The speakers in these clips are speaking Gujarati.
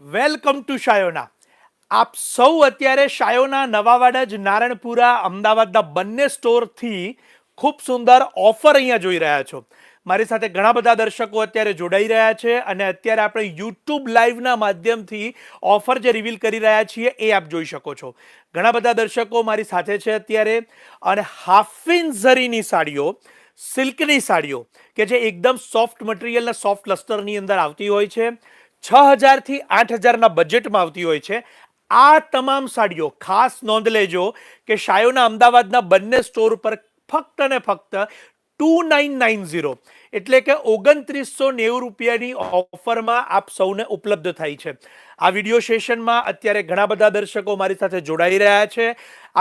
Welcome to Shayona. આપ સૌ અત્યારે શાયોના નવાવાડા જ નારણપુરા અમદાવાદના બંને સ્ટોરથી ખૂબ સુંદર ઓફર અહીંયા જોઈ રહ્યા છો. મારી સાથે ઘણા બધા દર્શકો અત્યારે જોડાઈ રહ્યા છે અને અત્યારે આપણે યુટ્યુબ લાઈવના માધ્યમથી ઓફર જે રિવીલ કરી રહ્યા છીએ એ આપ જોઈ શકો છો. ઘણા બધા દર્શકો મારી સાથે છે અત્યારે અને હાફિન ઝરીની સાડીઓ, સિલ્કની સાડીઓ કે જે એકદમ સોફ્ટ મટીરિયલના સોફ્ટ લસ્ટરની અંદર આવતી હોય છે, 6,000 થી 8,000 બજેટમાં આવતી હોય છે. આ તમામ સાડીઓ ખાસ નોંધ લેજો કે શાયોના અમદાવાદના બંને સ્ટોર પર ફક્ત ને ફક્ત 2990 એટલે કે 2990 રૂપિયાની ઓફરમાં આપ સૌને ઉપલબ્ધ થાય છે. આ વિડીયો સેશનમાં અત્યારે ઘણા બધા દર્શકો મારી સાથે જોડાઈ રહ્યા છે.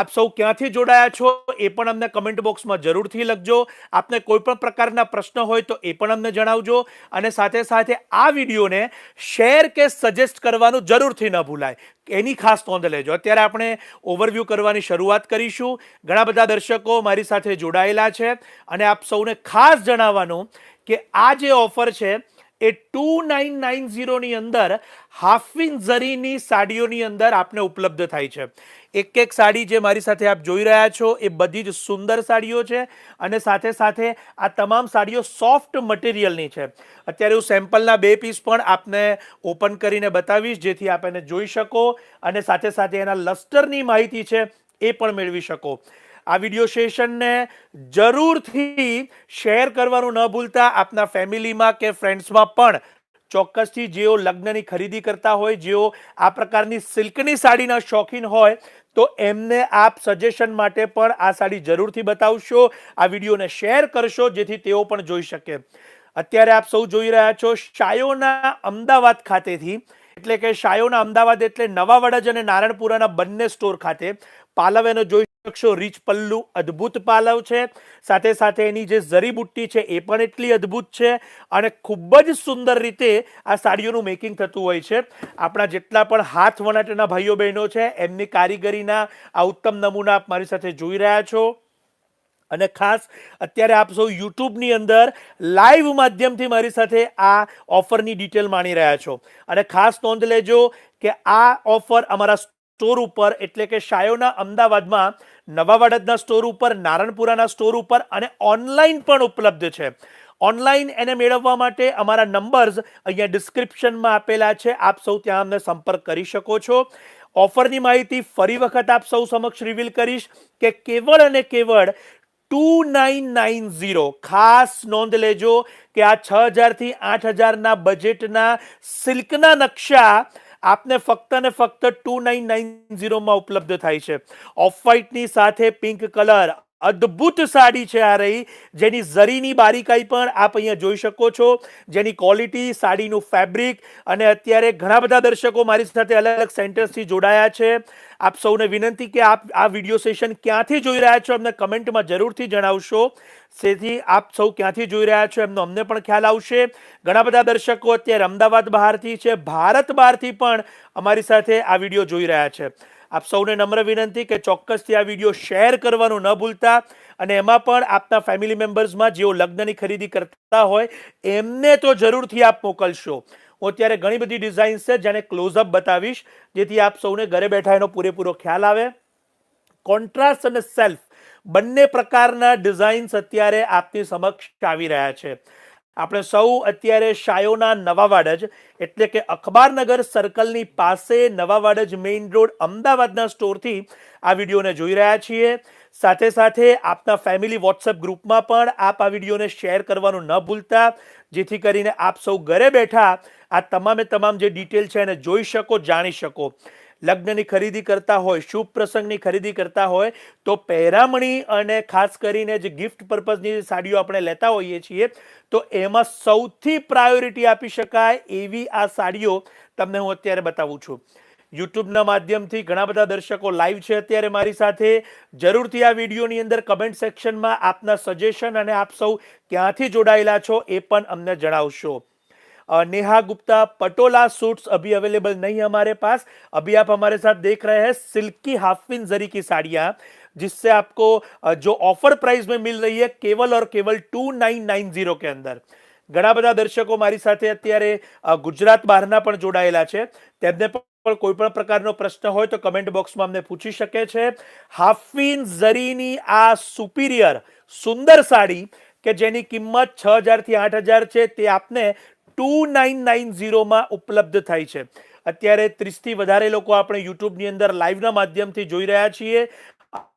આપ સૌ ક્યાંથી જોડાયા છો એ પણ અમને કમેન્ટ બોક્સમાં જરૂરથી લખજો. આપને કોઈ પણ પ્રકારના પ્રશ્ન હોય તો એ પણ અમને જણાવજો અને સાથે સાથે આ વિડીયોને શેર કે સજેસ્ટ કરવાનું જરૂરથી ન ભૂલાય, એની ખાસ નોંધ લેજો. અત્યારે આપણે ઓવરવ્યૂ કરવાની શરૂઆત કરીશું. ઘણા બધા દર્શકો મારી સાથે જોડાયેલા છે અને આપ સૌને ખાસ જણાવવાનું કે આ જે ઓફર છે એ 2990 અંદર હાફિન ઝરીની સાડીઓની અંદર આપને ઉપલબ્ધ થાય છે. એક એક સાડી જે મારી સાથે આપ જોઈ રહ્યા છો એ બધી જ સુંદર સાડીઓ છે અને સાથે સાથે આ તમામ સાડીઓ સોફ્ટ મટીરિયલની છે. અત્યારે હું સેમ્પલના 2 પીસ પણ આપને ઓપન કરીને બતાવીશ જેથી આપ એને જોઈ શકો અને સાથે સાથે એના લસ્ટરની માહિતી છે એ પણ મેળવી શકો. આ વિડીયો સેશનને જરૂરથી શેર કરવાનું ન ભૂલતા. આપના ફેમિલીમાં કે ફ્રેન્ડ્સમાં પણ ચોક્કસથી જેઓ લગ્નની ખરીદી કરતા હોય, જેઓ આ પ્રકારની સિલ્કની સાડીના શોખીન હોય તો એમને આપ સજેશન માટે પણ આ સાડી જરૂરથી બતાવશો. આ વિડીયોને શેર કરશો જેથી તેઓ પણ જોઈ શકે. અત્યારે આપ સૌ જોઈ રહ્યા છો શાયોના અમદાવાદ ખાતેથી, એટલે કે શાયોના અમદાવાદ એટલે નવા વડજ અને નારણપુરાના બંને સ્ટોર ખાતે પાલવ એનો જોઈ શકશો. રીચ પલ્લુ અદ્ભુત પાલવ છે, સાથે સાથે એની જે ઝરી બુટ્ટી છે એ પણ એટલી અદ્ભુત છે અને ખૂબ જ સુંદર રીતે આ સાડીઓનું મેકિંગ થતું હોય છે. આપણા જેટલા પણ હાથ વણાટના ભાઈઓ બહેનો છે એમની કારીગરીના આ ઉત્તમ નમૂના આપ મારી સાથે જોઈ રહ્યા છો. અને ખાસ અત્યારે આપ સૌ યુટ્યુબની અંદર લાઈવ માધ્યમથી મારી સાથે આ ઓફરની ડિટેલ માણી રહ્યા છો અને ખાસ નોંધ લેજો કે આ ઓફર અમારા સ્ટોર ઉપર એટલે કે શાયોના અમદાવાદમાં નવા વડદના સ્ટોર ઉપર, નારણપુરાના સ્ટોર ઉપર અને ઓનલાઈન પણ ઉપલબ્ધ છે. ઓનલાઈન એને મેળવવા માટે અમારા નંબર્સ અહીંયા ડિસ્ક્રિપ્શનમાં આપેલા છે. આપ સૌ ત્યાં અમને સંપર્ક કરી શકો છો. ઓફરની માહિતી ફરી વખત આપ સૌ સમક્ષ રિવીલ કરીશ કે કેવળ અને કેવળ 2990. ખાસ નોંધ લેજો કે આ 6,000 થી 8,000 બજેટના સિલ્કના નકશા આપને ફક્ત ને ફક્ત 2990 ઉપલબ્ધ થાય છે. ઓફ વ્હાઇટની સાથે પિંક કલર અદ્ભુત સાડી છે આ રહી, જેની ઝરીની બારીકાઈ પણ આપ અહીંયા જોઈ શકો છો, જેની ક્વોલિટી, સાડીનું ફેબ્રિક અને અત્યારે ઘણા બધા દર્શકો મારી સાથે અલગ અલગ સેન્ટર્સથી જોડાયા છે. આપ સૌને વિનંતી કે આપ આ વિડીયો સેશન ક્યાંથી જોઈ રહ્યા છો અમને કમેન્ટમાં જરૂરથી જણાવશો. જેથી આપ સૌ ક્યાંથી જોઈ રહ્યા છો એમનો અમને પણ ખ્યાલ આવશે. ઘણા બધા દર્શકો અત્યારે અમદાવાદ બહારથી છે, ભારત બહારથી પણ અમારી સાથે આ વિડીયો જોઈ રહ્યા છે. આપ સૌને નમ્ર વિનંતી કે ચોક્કસથી આ વિડીયો શેર કરવાનું ન ભૂલતા અને એમાં પણ આપના ફેમિલી મેમ્બર્સમાં જેઓ લગ્નની ખરીદી કરતા હોય એમને તો જરૂરથી આપ મોકલશો. હું અત્યારે ઘણી બધી ડિઝાઇન્સ છે જેને ક્લોઝઅપ બતાવીશ જેથી આપ સૌને ઘરે બેઠા એનો પૂરેપૂરો ખ્યાલ આવે. કોન્ટ્રાસ્ટ અને સેલ્ફ બંને પ્રકારના ડિઝાઇન્સ અત્યારે આપની સમક્ષ આવી રહ્યા છે. આપણે સૌ અત્યારે શાયોના નવા વાડજ એટલે કે અખબારનગર સર્કલની પાસે નવા વાડજ મેઇન રોડ અમદાવાદના સ્ટોરથી આ વિડીયોને જોઈ રહ્યા છીએ. સાથે સાથે આપના ફેમિલી વોટ્સએપ ગ્રુપમાં પણ આપ આ વિડીયોને શેર કરવાનું ન ભૂલતા જેથી કરીને આપ સૌ ઘરે બેઠા આ તમામે તમામ જે ડિટેલ છે એને જોઈ શકો, જાણી શકો. લગ્નની ખરીદી કરતા હોય, શુભ પ્રસંગની ખરીદી કરતા હોય તો પહેરામણી અને ખાસ કરીને જે ગિફ્ટ પર્પઝની સાડીઓ આપણે લેતા હોઈએ છીએ તો એમાં સૌથી પ્રાયોરિટી આપી શકાય એવી આ સાડીઓ તમને હું અત્યારે બતાવું છું. યુટ્યુબના માધ્યમથી ઘણા બધા દર્શકો લાઈવ છે અત્યારે મારી સાથે. જરૂરથી આ વિડીયોની અંદર કમેન્ટ સેક્શનમાં આપના સજેશન અને આપ સૌ ક્યાંથી જોડાયેલા છો એ પણ અમને જણાવશો. नेहा गुप्ता पटोला सूट्स अभी अवेलेबल नहीं है हमारे पास. अभी आप हमारे साथ देख रहे हैं सिल्की हाफिन जरी की साड़ियां जिससे आपको जो ऑफर प्राइस में मिल रही है केवल और केवल 2990 के अंदर. ઘણા બધા દર્શકો મારી સાથે અત્યારે ગુજરાત બહારના પણ જોડાયેલા છે. તેમને પણ કોઈ પણ પ્રકારનો પ્રશ્ન હોય તો કમેન્ટ બોક્સમાં અમને પૂછી શકે છે. હાફિન ઝરીની આ સુપિરિયર સુંદર સાડી કે જેની કિંમત 6,000 થી 8,000 છે, તે આપને 2990 ઉપલબ્ધ થાય છે. અત્યારે 30થી વધારે લોકો આપણે યુટ્યુબની અંદર લાઈવના માધ્યમથી જોઈ રહ્યા છીએ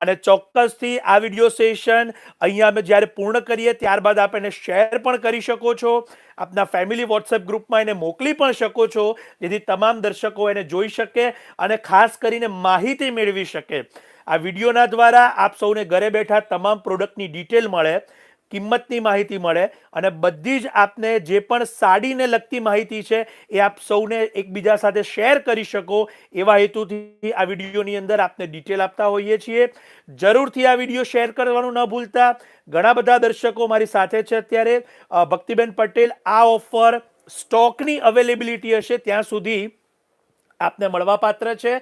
અને ચોક્કસથી આ વિડીયો સેશન અહીંયા અમે જ્યારે પૂર્ણ કરીએ ત્યારબાદ આપ એને શેર પણ કરી શકો છો, આપના ફેમિલી વોટ્સએપ ગ્રુપમાં એને મોકલી પણ શકો છો, જેથી તમામ દર્શકો એને જોઈ શકે અને ખાસ કરીને માહિતી મેળવી શકે. આ વિડીયોના દ્વારા આપ સૌને ઘરે બેઠા તમામ પ્રોડક્ટની ડિટેલ મળે, કિંમતની માહિતી મળે અને બધી જ આપને જે પણ સાડીને લગતી માહિતી છે એ આપ સૌને એકબીજા સાથે શેર કરી શકો એવા હેતુથી આ વિડીયોની અંદર આપને ડિટેલ આપતા હોઈએ છીએ. જરૂરથી આ વિડીયો શેર કરવાનું ન ભૂલતા. ઘણા બધા દર્શકો મારી સાથે છે અત્યારે. ભક્તિબેન પટેલ, આ ઓફર સ્ટોકની અવેલેબિલિટી હશે ત્યાં સુધી આપને મળવાપાત્ર છે.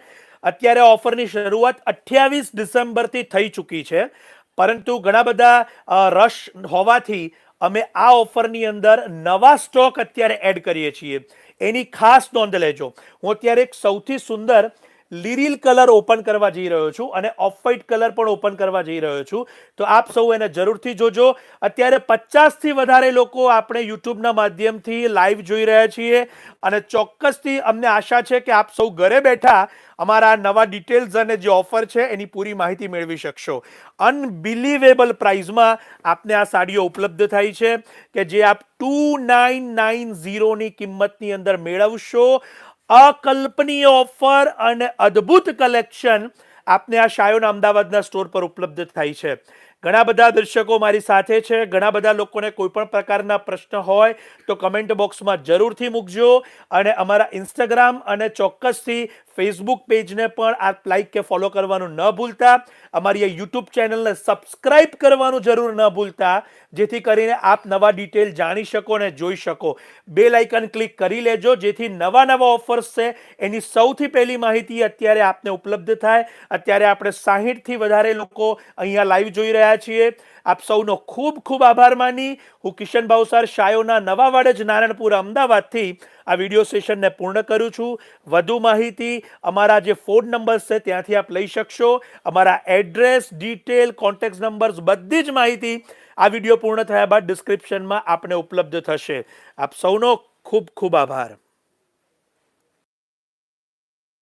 અત્યારે ઓફરની શરૂઆત 28 ડિસેમ્બરથી થઈ ચૂકી છે, પરંતુ ઘણા બધા રશ હોવાથી અમે આ ઓફરની અંદર નવા સ્ટોક અત્યારે એડ કરીએ છીએ. એની ખાસ નોંધ લેજો. હું અત્યારે એક સૌથી સુંદર લીરીલ કલર ઓપન કરવા જઈ રહ્યો છું અને ઓફ વ્હાઇટ કલર પણ ઓપન કરવા જઈ રહ્યો છું, તો આપ સૌ એને જરૂરથી જોજો. અત્યારે 50થી વધારે લોકો આપણે યુટ્યુબના માધ્યમથી લાઈવ જોઈ રહ્યા છીએ અને ચોક્કસથી અમને આશા છે કે આપ સૌ ઘરે બેઠા અમારા નવા ડિટેલ્સ અને જે ઓફર છે એની પૂરી માહિતી મેળવી શકશો. અનબિલીવેબલ પ્રાઇઝમાં આપને આ સાડીઓ ઉપલબ્ધ થાય છે કે જે આપ 2990ની કિંમતની અંદર મેળવશો. અકલ્પનીય ઓફર અને અદ્ભુત કલેક્શન આપને આ શાયોના અમદાવાદના સ્ટોર પર ઉપલબ્ધ થાય છે. ઘણા બધા દર્શકો મારી સાથે છે. ઘણા બધા લોકોને કોઈ પણ પ્રકારના પ્રશ્ન હોય તો કમેન્ટ બોક્સમાં જરૂરથી મૂકજો અને અમારા ઇન્સ્ટાગ્રામ અને ચોક્કસથી ફેસબુક પેજને પણ આપ લાઈક કે ફોલો કરવાનું ન ભૂલતા. અમારી આ યુટ્યુબ ચેનલને સબસ્ક્રાઇબ કરવાનું જરૂર ન ભૂલતા, જેથી કરીને આપ નવા ડિટેલ જાણી શકો અને જોઈ શકો. બેલ આઇકન ક્લિક કરી લેજો જેથી નવા ઓફર્સ છે એની સૌથી પહેલી માહિતી અત્યારે આપને ઉપલબ્ધ થાય. અત્યારે આપણે 60થી વધારે લોકો અહીંયા લાઈવ જોઈ રહ્યા છીએ. આપ સૌનો ખૂબ ખૂબ આભાર માની હું કિશન ભાવસાર શાયોના નવા વાડજ નારણપુરા અમદાવાદથી આ વિડીયો સેશનને પૂર્ણ કરું છું. વધુ માહિતી અમારા જે ફોન નંબર્સ છે ત્યાંથી આપ લઈ શકશો. અમારા એડ્રેસ, ડિટેલ, કોન્ટેક્ટ નંબર્સ બધી જ માહિતી આ વિડીયો પૂર્ણ થયા બાદ ડિસ્ક્રિપ્શનમાં આપને ઉપલબ્ધ થશે. આપ સૌનો ખૂબ ખૂબ આભાર.